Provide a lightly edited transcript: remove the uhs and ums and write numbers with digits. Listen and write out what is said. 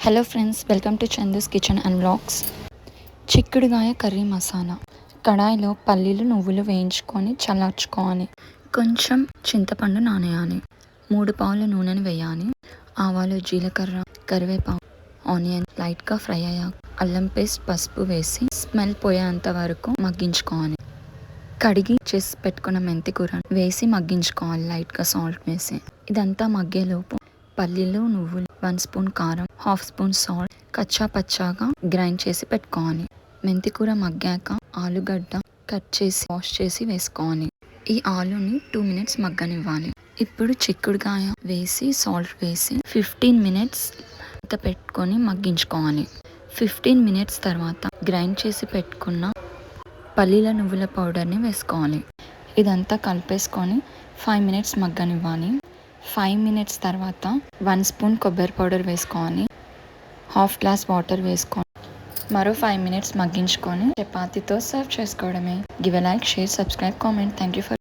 Hello friends, welcome to Chandu's kitchen and vlogs. చిక్కుడుగాయ curry masala. కడాయిలో పల్లీలు నువ్వులు వేయించుకొని చల్లార్చుకోవాలి. కొంచెం చింతపండు నానేయాలి. 3 పావుల నూనెను వేయాలి. ఆవాలు, జీలకర్ర, కరివేపాకు, ఆనియన్ లైట్గా ఫ్రై అయ్యాక అల్లం పేస్ట్, పసుపు వేసి స్మెల్ పోయేంత వరకు మగ్గించుకోవాలి. కడిగి చేసి పెట్టుకున్న మెంతి కూర వేసి మగ్గించుకోవాలి లైట్గా సాల్ట్ వేసి. ఇదంతా మగ్గేలోపు పల్లీలు, నువ్వులు, 1 స్పూన్ కారం, 1/2 స్పూన్ సాల్ట్ కచ్చా పచ్చాగా గ్రైండ్ చేసి పెట్టుకోవాలి. మెంతి కూర మగ్గాక ఆలుగడ్డ కట్ చేసి వాష్ చేసి వేసుకోవాలి. ఈ ఆలుని 2 మినిట్స్ మగ్గనివ్వాలి. ఇప్పుడు చిక్కుడుకాయ వేసి సాల్ట్ వేసి 15 మినిట్స్ పెట్టుకొని మగ్గించుకోవాలి. 15 మినిట్స్ తర్వాత గ్రైండ్ చేసి పెట్టుకున్న పల్లీల నువ్వుల పౌడర్ని వేసుకోవాలి. ఇదంతా కలిపేసుకొని 5 మినిట్స్ మగ్గనివ్వాలి. 5 మినిట్స్ తర్వాత 1 స్పూన్ కొబ్బరి పౌడర్ వేసుకోవాలి. 1/2 గ్లాస్ వాటర్ వేసుకొని మరో 5 మినిట్స్ మగ్గించుకొని చపాతీతో సర్వ్ చేసుకోవడమే. Give a like, share, subscribe, comment. Thank you for